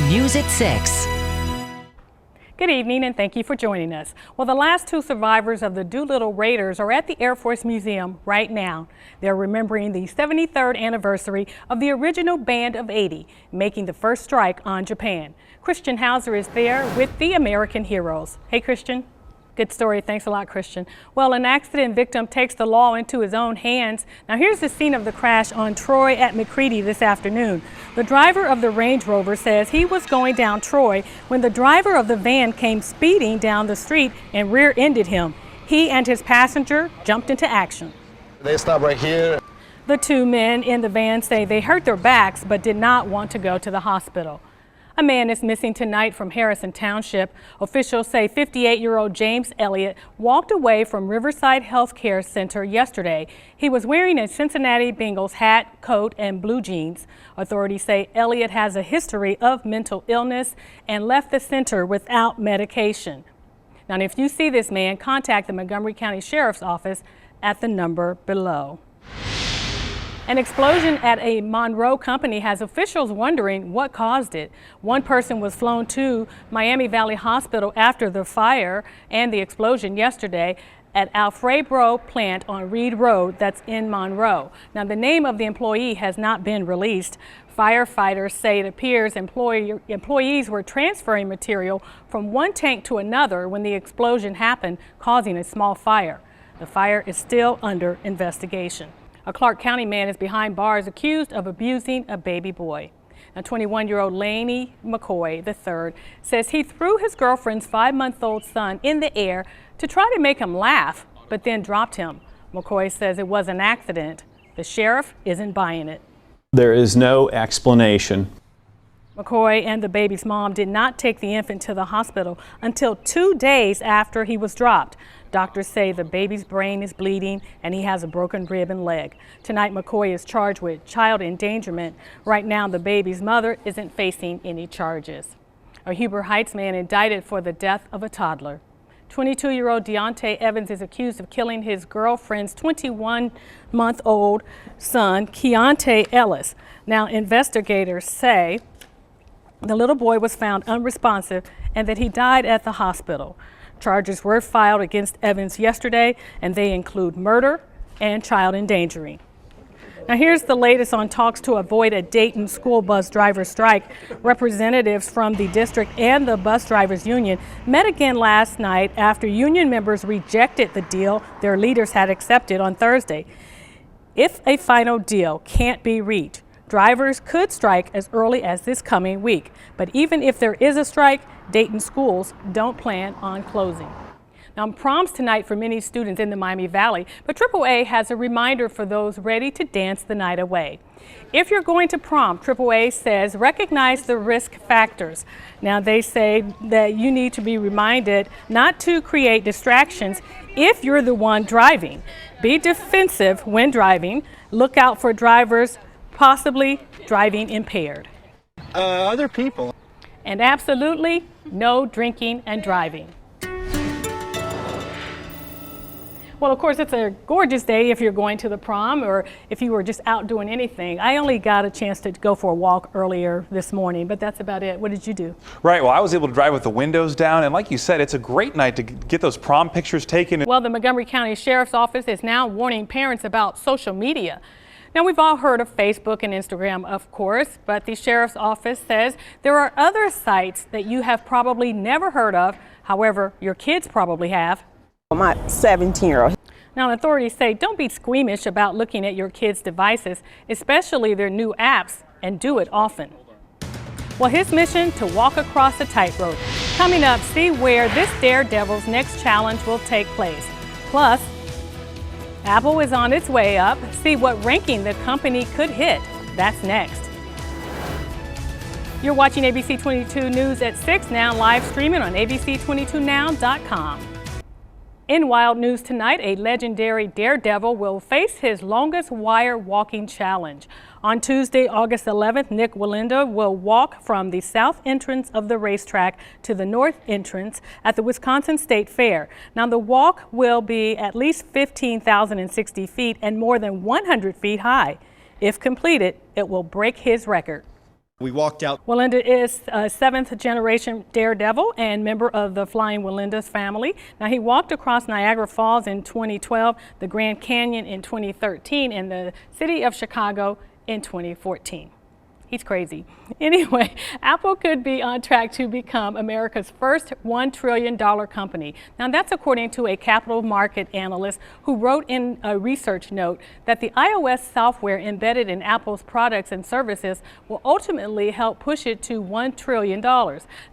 News at 6. Good evening and thank you for joining us. Well, the last two survivors of the Doolittle Raiders are at the Air Force Museum right now. They're remembering the 73rd anniversary of the original Band of 80, making the first strike on Japan. Christian Hauser is there with the American heroes. Hey, Christian. Good story. Thanks a lot, Christian. Well, an accident victim takes the law into his own hands. Now, here's the scene of the crash on Troy at McCready this afternoon. The driver of the Range Rover says he was going down Troy when the driver of the van came speeding down the street and rear-ended him. He and his passenger jumped into action. They stopped right here. The two men in the van say they hurt their backs but did not want to go to the hospital. A man is missing tonight from Harrison Township. Officials say 58-year-old James Elliott walked away from Riverside Healthcare Center yesterday. He was wearing a Cincinnati Bengals hat, coat, and blue jeans. Authorities say Elliott has a history of mental illness and left the center without medication. Now, if you see this man, contact the Montgomery County Sheriff's Office at the number below. An explosion at a Monroe company has officials wondering what caused it. One person was flown to Miami Valley Hospital after the fire and the explosion yesterday at Alfrebro plant on Reed Road that's in Monroe. Now, the name of the employee has not been released. Firefighters say it appears employees were transferring material from one tank to another when the explosion happened, causing a small fire. The fire is still under investigation. A Clark County man is behind bars accused of abusing a baby boy. Now, 21-year-old Laney McCoy III says he threw his girlfriend's 5-month-old son in the air to try to make him laugh, but then dropped him. McCoy says it was an accident. The sheriff isn't buying it. There is no explanation. McCoy and the baby's mom did not take the infant to the hospital until 2 days after he was dropped. Doctors say the baby's brain is bleeding and he has a broken rib and leg. Tonight, McCoy is charged with child endangerment. Right now, the baby's mother isn't facing any charges. A Huber Heights man indicted for the death of a toddler. 22-year-old Deontay Evans is accused of killing his girlfriend's 21-month-old son, Keontae Ellis. Now, investigators say the little boy was found unresponsive and that he died at the hospital. Charges were filed against Evans yesterday, and they include murder and child endangering. Now, here's the latest on talks to avoid a Dayton school bus driver strike. Representatives from the district and the bus drivers union met again last night after union members rejected the deal their leaders had accepted on Thursday. If a final deal can't be reached, drivers could strike as early as this coming week. But even if there is a strike, Dayton schools don't plan on closing. Now, prom's tonight for many students in the Miami Valley, but AAA has a reminder for those ready to dance the night away. If you're going to prom, AAA says recognize the risk factors. Now, they say that you need to be reminded not to create distractions if you're the one driving. Be defensive when driving. Look out for drivers possibly driving impaired. Other people. And absolutely no drinking and driving. Well, of course, it's a gorgeous day if you're going to the prom or if you were just out doing anything. I only got a chance to go for a walk earlier this morning, but that's about it. What did you do? Right. Well, I was able to drive with the windows down. And like you said, it's a great night to get those prom pictures taken. Well, the Montgomery County Sheriff's Office is now warning parents about social media. Now, we've all heard of Facebook and Instagram, of course, but the Sheriff's Office says there are other sites that you have probably never heard of. However, your kids probably have. My 17-year-old. Now, authorities say don't be squeamish about looking at your kids' devices, especially their new apps, and do it often. Well, his mission to walk across a tightrope. Coming up, see where this daredevil's next challenge will take place. Plus, Apple is on its way up. See what ranking the company could hit. That's next. You're watching ABC 22 News at 6, now live streaming on abc22now.com. In wild news tonight, a legendary daredevil will face his longest wire walking challenge. On Tuesday, August 11th, Nick Wallenda will walk from the south entrance of the racetrack to the north entrance at the Wisconsin State Fair. Now, the walk will be at least 15,060 feet and more than 100 feet high. If completed, it will break his record. We walked out. Walinda is a seventh generation daredevil and member of the Flying Walinda's family. Now, he walked across Niagara Falls in 2012, the Grand Canyon in 2013, and the city of Chicago in 2014. He's crazy. Anyway, Apple could be on track to become America's first $1 trillion company. Now, that's according to a capital market analyst who wrote in a research note that the iOS software embedded in Apple's products and services will ultimately help push it to $1 trillion.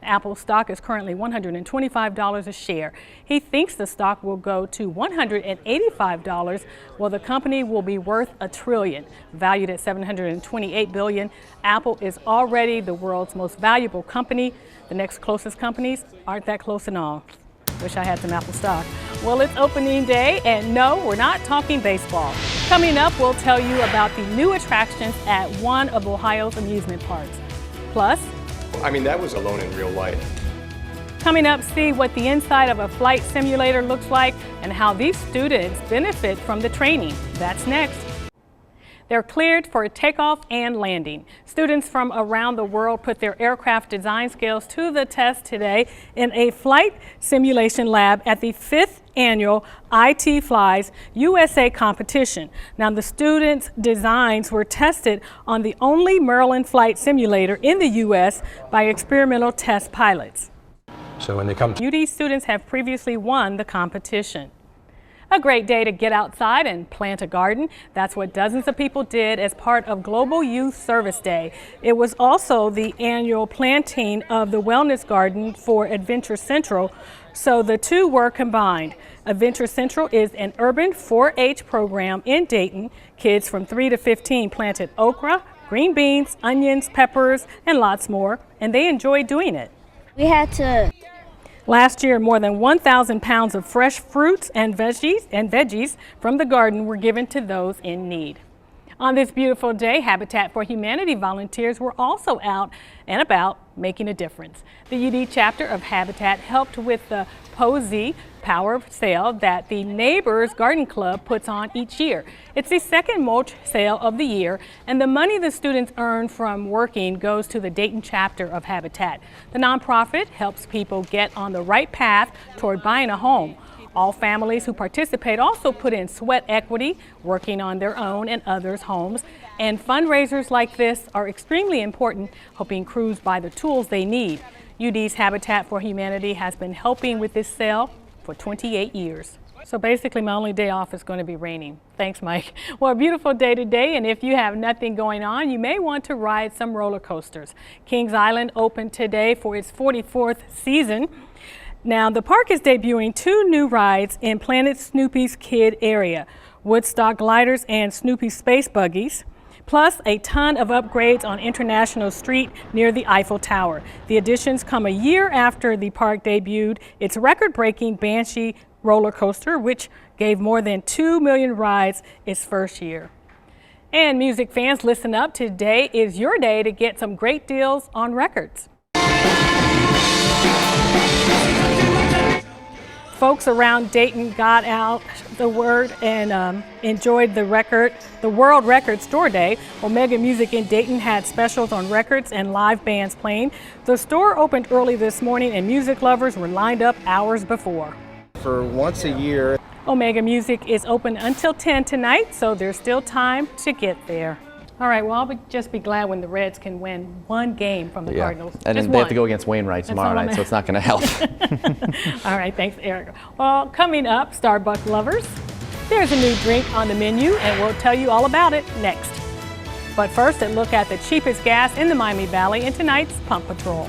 Apple stock is currently $125 a share. He thinks the stock will go to $185, while the company will be worth $1 trillion, valued at $728 billion. Apple is already the world's most valuable company. The next closest companies aren't that close at all. Wish I had some Apple stock. Well, it's opening day, and no, we're not talking baseball. Coming up, we'll tell you about the new attractions at one of Ohio's amusement parks. Plus, I mean, that was alone in real life. coming up, see what the inside of a flight simulator looks like and how these students benefit from the training. That's next. They're cleared for takeoff and landing. Students from around the world put their aircraft design skills to the test today in a flight simulation lab at the 5th annual IT Flies USA competition. Now, the students' designs were tested on the only Maryland flight simulator in the U.S. by experimental test pilots. So when they come to UD students have previously won the competition. A great day to get outside and plant a garden. That's what dozens of people did as part of Global Youth Service Day. It was also the annual planting of the Wellness Garden for Adventure Central, so the two were combined. Adventure Central is an urban 4-H program in Dayton. Kids from 3 to 15 planted okra, green beans, onions, peppers, and lots more, and they enjoyed doing it. We had to. Last year, more than 1,000 pounds of fresh fruits and veggies from the garden were given to those in need. On this beautiful day, Habitat for Humanity volunteers were also out and about making a difference. The UD chapter of Habitat helped with the Posey Power Sale that the Neighbors Garden Club puts on each year. It's the second mulch sale of the year, and the money the students earn from working goes to the Dayton chapter of Habitat. The nonprofit helps people get on the right path toward buying a home. All families who participate also put in sweat equity, working on their own and others' homes. And fundraisers like this are extremely important, helping crews buy the tools they need. UD's Habitat for Humanity has been helping with this sale for 28 years. So basically my only day off is going to be raining. Thanks, Mike. Well, a beautiful day today, and if you have nothing going on, you may want to ride some roller coasters. Kings Island opened today for its 44th season. Now, the park is debuting 2 new rides in Planet Snoopy's Kid area, Woodstock gliders and Snoopy space buggies, plus a ton of upgrades on International Street near the Eiffel Tower. The additions come a year after the park debuted its record-breaking Banshee roller coaster, which gave more than 2 million rides its first year. And music fans, listen up. Today is your day to get some great deals on records. Folks around Dayton got out the word and enjoyed the World Record Store Day. Omega Music in Dayton had specials on records and live bands playing. The store opened early this morning and music lovers were lined up hours before. For once a year. Omega Music is open until 10 tonight, so there's still time to get there. All right, well, I'll just be glad when the Reds can win one game from the Cardinals. And just then they have one. to go against Wainwright tomorrow night, so it's not going to help. All right, thanks, Eric. Well, coming up, Starbucks lovers, there's a new drink on the menu, and we'll tell you all about it next. But first, a look at the cheapest gas in the Miami Valley in tonight's Pump Patrol.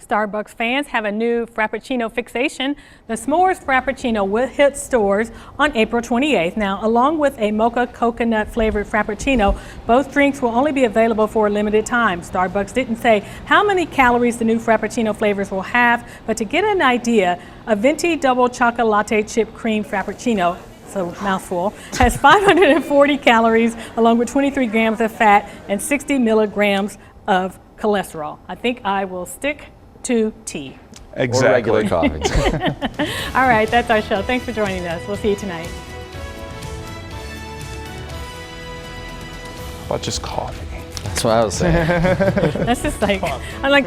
Starbucks fans have a new Frappuccino fixation. The S'mores Frappuccino will hit stores on April 28th. Now, along with a mocha coconut flavored Frappuccino, both drinks will only be available for a limited time. Starbucks didn't say how many calories the new Frappuccino flavors will have, but to get an idea, a venti double chocolate latte chip cream Frappuccino, so mouthful, has 540 calories along with 23 grams of fat and 60 milligrams of cholesterol. I think I will stick to tea. Exactly. Or regular coffee. All right, that's our show. Thanks for joining us. We'll see you tonight. But just coffee. That's what I was saying. That's just like, I'm like,